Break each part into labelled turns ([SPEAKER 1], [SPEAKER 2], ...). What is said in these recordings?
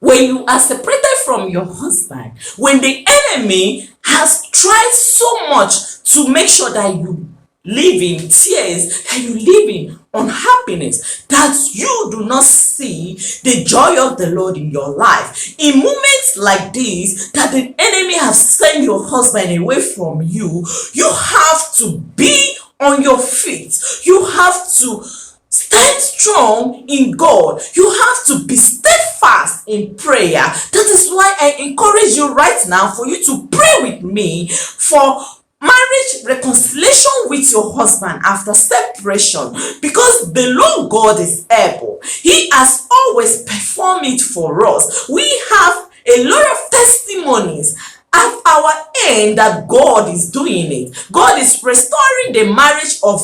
[SPEAKER 1] When you are separated from your husband, when the enemy has tried so much to make sure that you live in tears, that you live in unhappiness, that you do not see the joy of the Lord in your life. In moments like this, that the enemy has sent your husband away from you, you have to be on your feet. You have to stand strong in God. You have to be steadfast in prayer. That is why I encourage you right now for you to pray with me for marriage reconciliation with your husband after separation, because the Lord God is able. He has always performed it for us. We have a lot of testimonies at our end that God is doing it. God is restoring the marriage of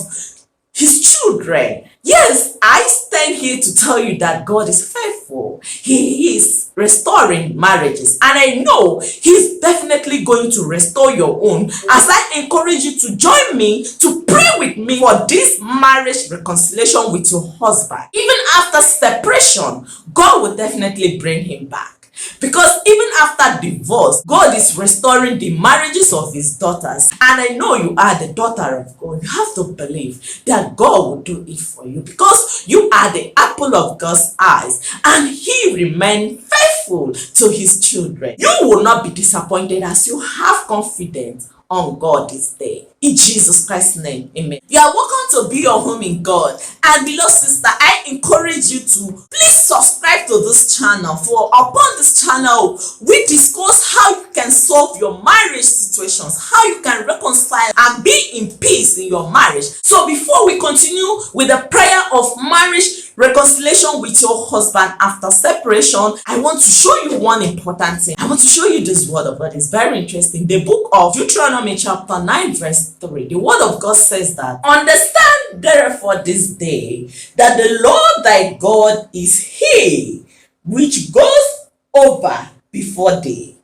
[SPEAKER 1] his children. Yes, I stand here to tell you that God is faithful. He is restoring marriages, and I know he's definitely going to restore your own, as I encourage you to join me to pray with me for this marriage reconciliation with your husband. Even after separation, God will definitely bring him back. Because even after divorce, God is restoring the marriages of his daughters. And I know you are the daughter of God. You have to believe that God will do it for you, because you are the apple of God's eyes, and he remains faithful to his children. You will not be disappointed as you have confidence on God this day. In Jesus Christ's name, amen. You are welcome to Be Your Home in God. And beloved sister, I encourage you to please subscribe to this channel. For upon this channel, we discuss how you can solve your marriage situations, how you can reconcile and be in peace in your marriage. So before we continue with the prayer of marriage reconciliation with your husband after separation, I want to show you one important thing. I want to show you this word of God. It's very interesting. The book of Deuteronomy chapter 9 verse 3. The word of God says that, understand therefore this day that the Lord thy God is he which goes over before thee.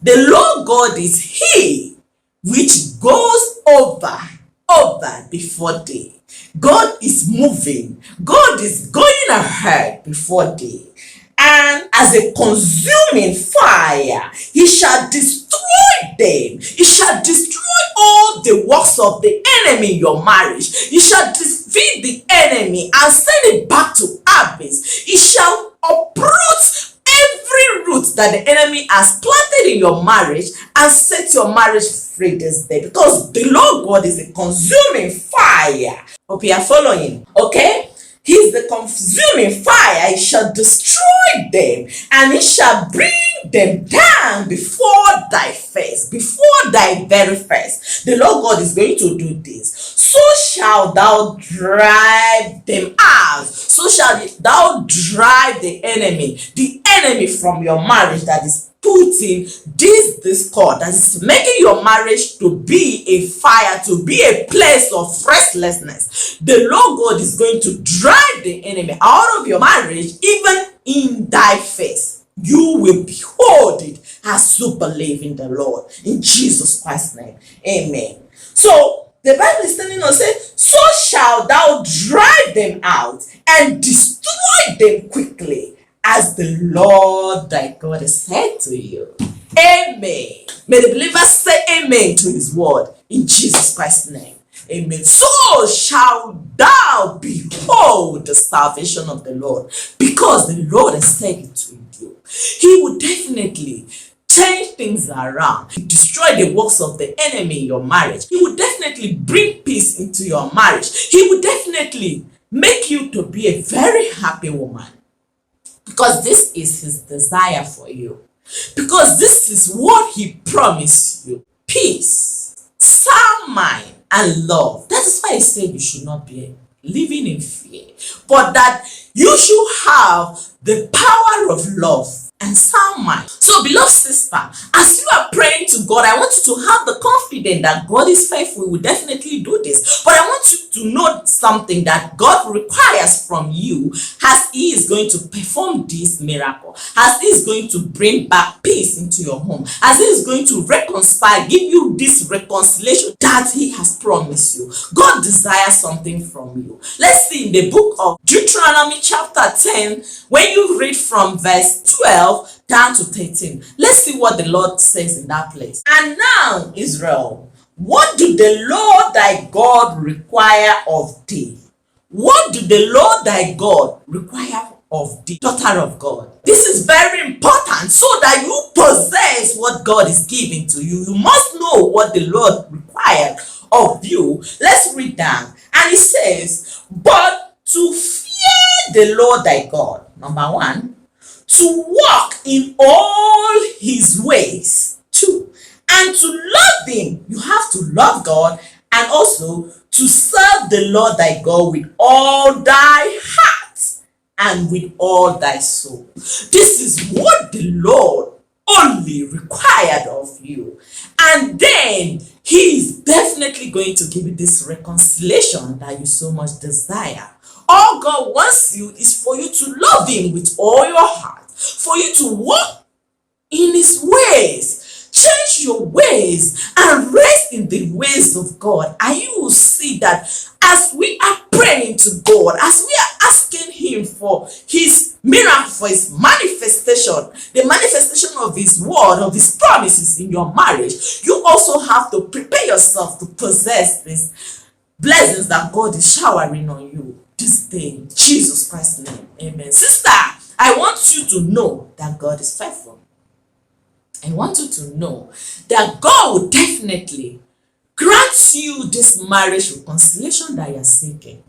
[SPEAKER 1] The Lord God is he which goes over before thee. God is moving. God is going ahead before thee. And as a consuming fire, he shall destroy them. He shall destroy all the works of the enemy in your marriage. He shall defeat the enemy and send it back to abyss. He shall uproot every root that the enemy has planted in your marriage and set your marriage free this day, because the Lord God is a consuming fire. Hope you are following. Okay? He is the consuming fire. He shall destroy them, and he shall bring them down before thy face, before thy very face. The Lord God is going to do this. So shalt thou drive them out. So shall thou drive the enemy from your marriage that is putting this discord, that is making your marriage to be a fire, to be a place of restlessness. The Lord God is going to drive the enemy out of your marriage, even in thy face. You will behold it as you believe in the Lord. In Jesus Christ's name, amen. So the Bible is telling us, so shalt thou drive them out and destroy them quickly, as the Lord thy God has said to you. Amen. May the believers say amen to his word in Jesus Christ's name. Amen. So shall thou behold the salvation of the Lord, because the Lord has said it to you. He will definitely change things around, destroy the works of the enemy in your marriage. He will definitely bring peace into your marriage. He will definitely make you to be a very happy woman, because this is his desire for you, because this is what he promised you: peace, sound mind, and love. That is why he said you should not be living in fear, but that you should have the power of love and and sound mind. So, beloved sister, as you are praying to God, I want you to have the confidence that God is faithful. He will definitely do this. But I want you to know something that God requires from you, as He is going to perform this miracle, as He is going to bring back peace into your home, as He is going to reconcile, give you this reconciliation that He has promised you. God desires something from you. Let's see in the book of Deuteronomy chapter 10, when you read from verse 12 down to 13. Let's see what the Lord says in that place. And now, Israel, what do the Lord thy God require of thee? What do the Lord thy God require of thee, daughter of God? This is very important, so that you possess what God is giving to you. You must know what the Lord required of you. Let's read down. And it says, but to fear the Lord thy God, number one, to walk in all his ways, two, and to love him. You have to love God, and also to serve the Lord thy God with all thy heart and with all thy soul. This is what the Lord only required of you. And then He is definitely going to give you this reconciliation that you so much desire. All God wants you is for you to love Him with all your heart, for you to walk in His ways. Change your ways and rest in the ways of God, and you will see that as we are praying to God, as we are asking Him for His miracle, for His manifestation, the manifestation of His word, of His promises in your marriage, you also have to prepare yourself to possess these blessings that God is showering on you this day in Jesus Christ's name. Amen. Sister, I want you to know that God is faithful. I want you to know that God will definitely grant you this marriage reconciliation that you're seeking.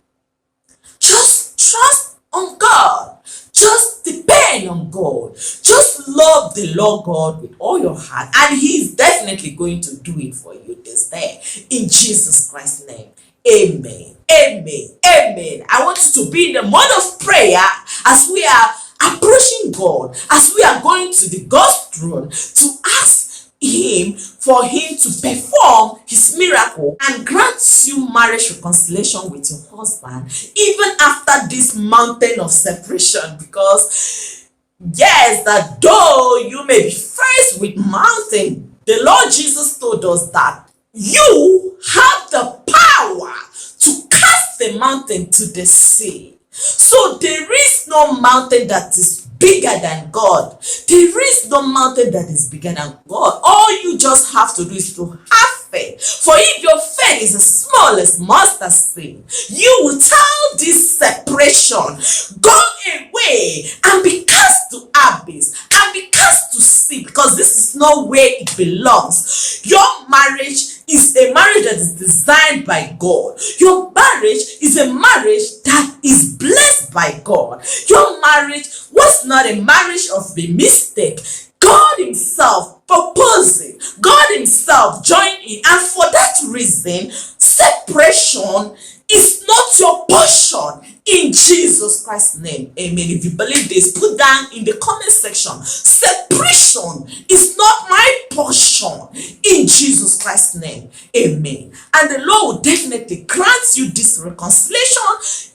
[SPEAKER 1] Just trust on God. Just depend on God. Just love the Lord God with all your heart, and He's definitely going to do it for you this day. In Jesus Christ's name. Amen. Amen. Amen. I want you to be in the mode of prayer as we are approaching God, as we are going to the God's throne to ask Him for Him to perform His miracle and grant you marriage reconciliation with your husband, even after this mountain of separation. Because yes, that though you may be faced with mountain, the Lord Jesus told us that you have the power to cast the mountain to the sea. So there is no mountain that is bigger than God. There is no mountain that is bigger than God. All you just have to do is to have faith. For if your faith is as small as mustard seed, you will tell this separation, go away and be cast to abyss and be cast to sea, because this is not where it belongs. Your marriage is a marriage that is designed by God. Your marriage is a marriage that is blessed by God. Your marriage was not a marriage of a mistake. God Himself proposed it. God Himself joined in. And for that reason, separation is not your portion in Jesus Christ's name. Amen. If you believe this, put down in the comment section, separation is not my portion in Jesus Christ's name. Amen. And the Lord will definitely grant you this reconciliation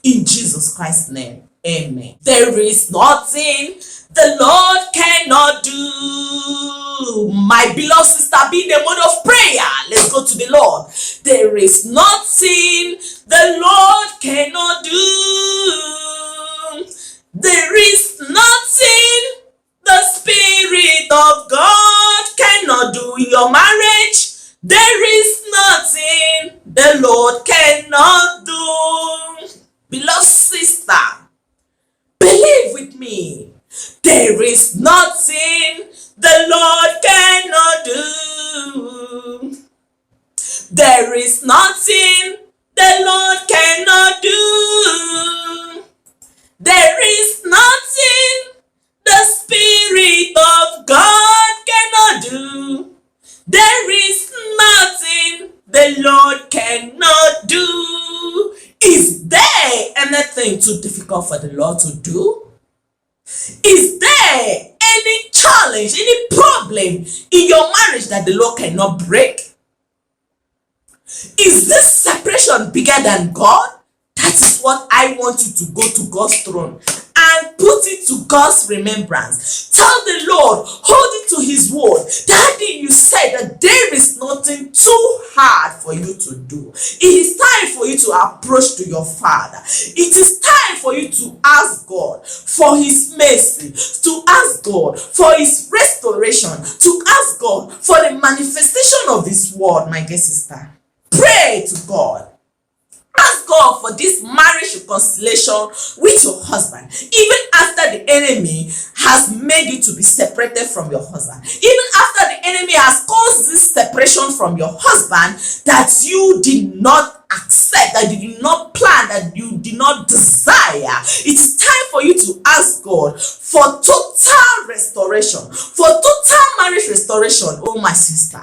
[SPEAKER 1] in Jesus Christ's name. Amen. There is nothing the Lord cannot do. My beloved sister, be in the mode of prayer. Let's go to the Lord. There is nothing the Lord cannot do. There is nothing the Spirit of God cannot do in your marriage. There is nothing the Lord cannot do. Beloved sister, believe with me. There is nothing the Lord cannot do. There is nothing the Lord cannot do. There is nothing the Spirit of God cannot do. There is nothing the Lord cannot do. Is there anything too difficult for the Lord to do? Is there any challenge, any problem in your marriage that the Lord cannot break? Is this separation bigger than God? That is what I want you to go to God's throne and put it to God's remembrance. Tell the Lord, hold it to his word. Daddy, you said that there is nothing too hard for you to do. It is time for you to approach to your Father. It is time for you to ask God for his mercy, to ask God for his restoration, to ask God for the manifestation of his word, my dear sister. Pray to God. Ask God for this marriage reconciliation with your husband, even after the enemy has made you to be separated from your husband, even after the enemy has caused this separation from your husband that you did not accept, that you did not plan, that you did not desire. It is time for you to ask God for total restoration, for total marriage restoration. Oh, my sister,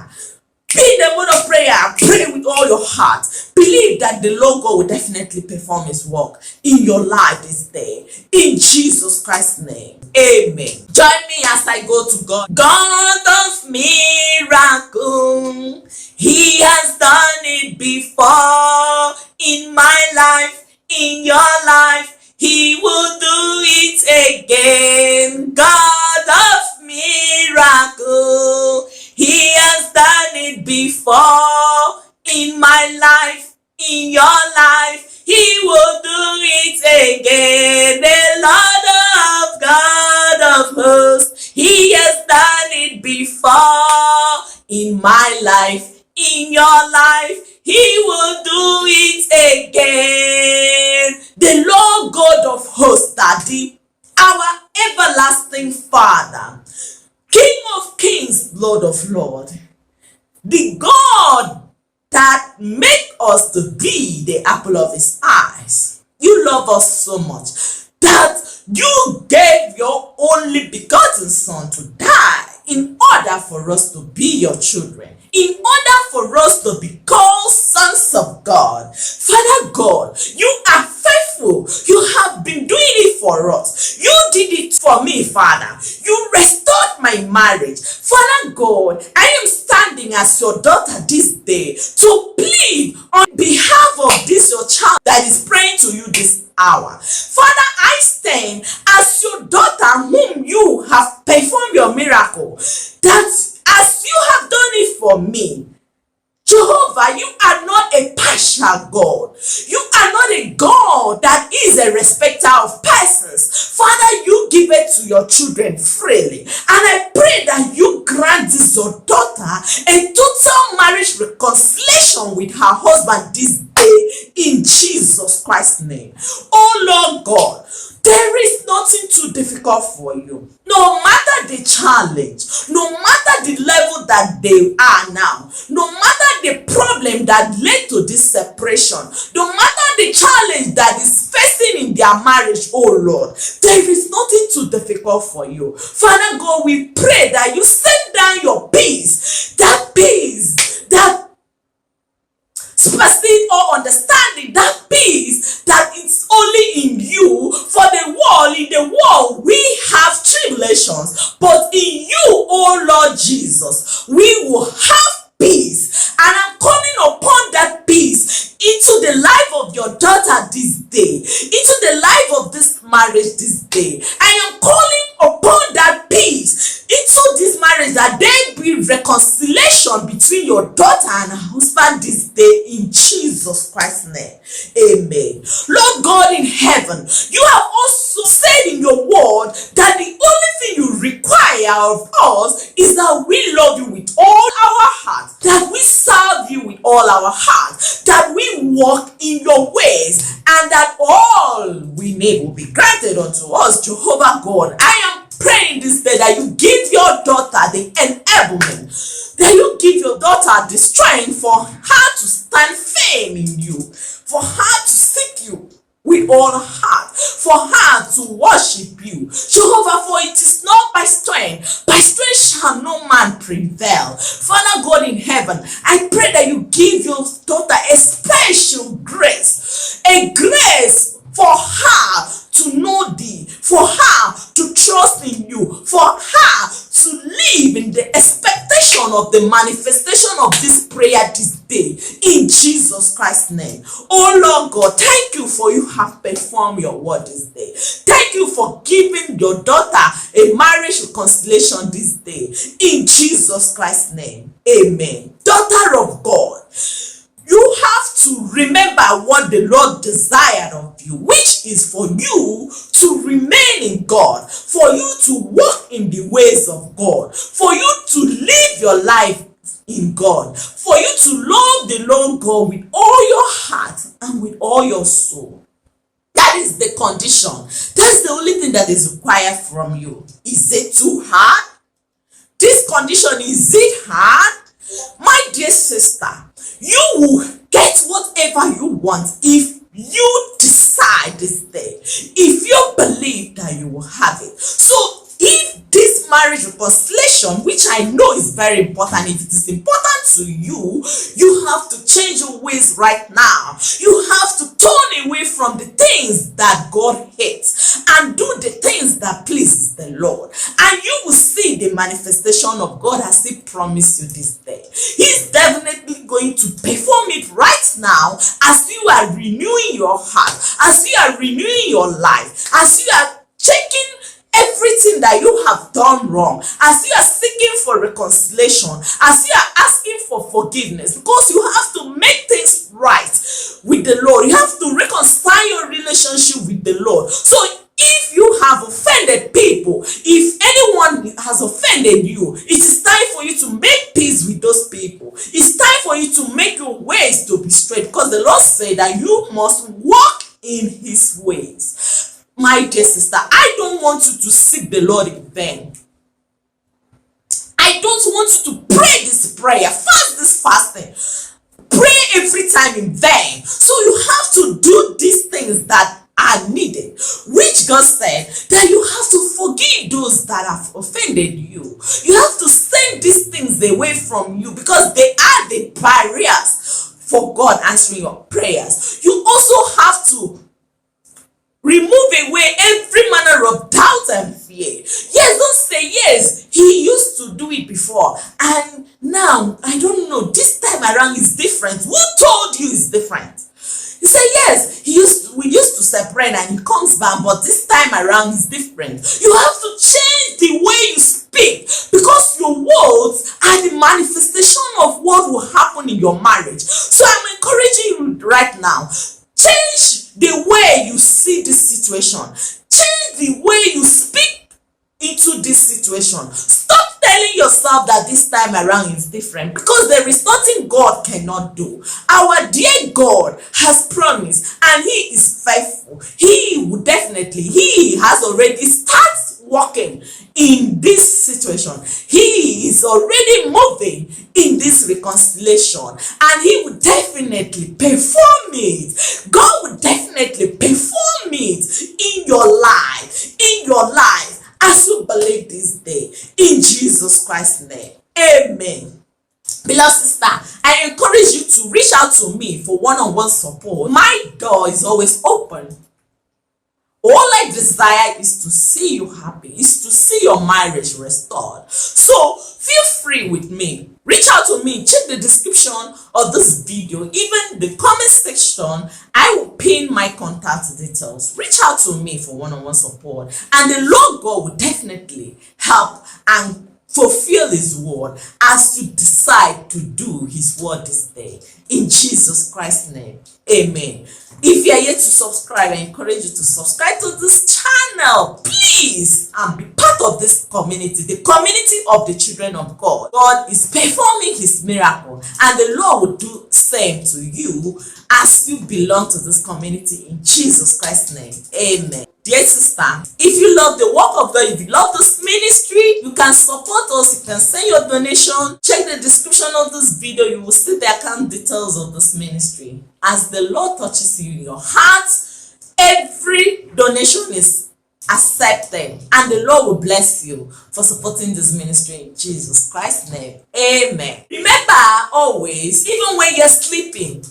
[SPEAKER 1] be in the mood of prayer. Pray with all your heart. Believe that the Lord God will definitely perform his work in your life this day. In Jesus Christ's name. Amen. Join me as I go to God. God of miracle, he has done it before in my life, in your life. He will do it again. God of miracle, he has done it before in my life, in your life. He will do it again. The Lord of God of hosts, he has done it before in my life, in your life. He will do it again. The Lord God of hosts, Daddy, our everlasting Father, King of kings, Lord of lords, the God that make us to be the apple of his eyes. You love us so much that you gave your only begotten son to die in order for us to be your children, in order for us to be called sons of God. Father God, you are faithful. You have been doing it for us. You did it for me, Father. You restored my marriage. Father God, I am standing as your daughter this day to plead on behalf of this your child that is praying to you this hour. Father, I stand as your daughter whom you have performed your miracle, that as you have done it for me, Jehovah, you are not a partial God. You are not a God that is a respecter of persons. Father, you give it to your children freely. And I pray that you grant this your daughter a total marriage reconciliation with her husband this day in Jesus Christ's name. Oh Lord God, there is nothing too difficult for you. No matter the challenge, no matter the level that they are now, no matter the problem that led to this separation, no matter the challenge that is facing in their marriage, oh Lord, there is nothing too difficult for you. Father God, we pray that you send down your peace that supersede all understanding, that peace that it's only in you. For in the world we have tribulations, but in you, oh Lord Jesus, we will have peace. And I'm calling upon that peace into the life of your daughter this day, into the life of this marriage this day. I am calling upon that peace into this marriage, that there be reconciliation between your daughter and her husband this day in Jesus Christ's name. Amen. Lord God in heaven, you have also said in your word that the only thing you require of us is that we love you with all our heart, that we serve you with all our heart, that we walk in your ways, and that all we need will be granted unto us. Jehovah God, I am praying this day that you give your daughter the enablement, that you give your daughter the strength for her to stand firm in you, for her to seek you with all her heart, for her to worship you. Jehovah, for it is not by strength shall no man prevail. Father God in heaven, I pray that you give your daughter a special grace, a grace for her to know thee, for her to trust in you, for her live in the expectation of the manifestation of this prayer this day in Jesus Christ's name. Oh Lord God, thank you for you have performed your word this day. Thank you for giving your daughter a marriage reconciliation this day in Jesus Christ's name. Amen. Daughter of God, you have to remember what the Lord desired of you, which is for you to remain in God, for you to walk in the ways of God, for you to live your life in God, for you to love the Lord God with all your heart and with all your soul. That is the condition. That's the only thing that is required from you. Is it too hard? This condition, is it hard? My dear sister, you will get whatever you want if you decide this day, if you believe that you will have it. So if this marriage reconciliation, which I know is very important, if it is important to you, you have to change your ways right now. You have to turn away from the things that God hates and do the things that pleases the Lord, and you will see the manifestation of God as He promised you this day. He's definitely going to perform it right now as you are renewing your heart, as you are renewing your life, as you are checking everything that you have done wrong, as you are seeking for reconciliation, as you are asking for forgiveness, because you have to make things right with the Lord. You have to reconcile your relationship with the Lord. So if you have offended people, if anyone has offended you, it is time for you to make peace with those people. It's time for you to make your ways to be straight, because the Lord said that you must walk in His ways. My dear sister, I don't want you to seek the Lord in vain. I don't want you to pray this prayer, fast this fasting, pray every time in vain. So you have to do these things that are needed, which God said that you have to forgive those that have offended you. You have to send these things away from you, because they are the barriers for God answering your prayers. You also have to remove away every manner of doubt and fear. Yes, don't say, yes, he used to do it before, and now, I don't know, this time around is different. Who told you it's different? You say, yes, we used to separate and he comes back, but this time around is different. You have to change the way you speak, because your words are the manifestation of what will happen in your marriage. So I'm encouraging you right now, change the way you see this situation. Change the way you speak into this situation. Stop telling yourself that this time around is different, because there is nothing God cannot do. Our dear God has promised, and He is faithful. He will definitely, He has already started working in this situation. He is already moving in this reconciliation, and He will definitely perform it. God will definitely perform it in your life, as you believe this day, in Jesus Christ's name. Amen. Beloved sister, I encourage you to reach out to me for one-on-one support. My door is always open. All I desire is to see you happy, is to see your marriage restored. So feel free with me. Reach out to me. Check the description of this video, even the comment section. I will pin my contact details. Reach out to me for one-on-one support, and the Lord God will definitely help and fulfill His word as you decide to do His word this day. In Jesus Christ's name, amen. If you are yet to subscribe, I encourage you to subscribe to this channel, please, and be part of this community, the community of the children of God. God is performing His miracle, and the Lord will do same to you as you belong to this community, in Jesus Christ's name, amen. Dear sister, if you love the work of God, if you love this ministry, you can support us. You can send your donation. Check the description of this video. You will see the account details of this ministry. As the Lord touches you in your heart, every donation is accepted, and the Lord will bless you for supporting this ministry in Jesus Christ's name. Amen. Remember always, even when you're sleeping,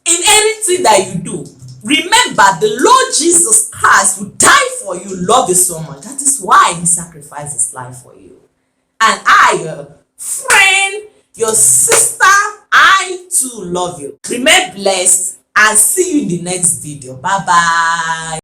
[SPEAKER 1] in anything that you do, remember the Lord Jesus Christ who died for you, love you so much. That is why He sacrificed His life for you. And I, friend, your sister, I too love you. Remain blessed and see you in the next video. Bye bye.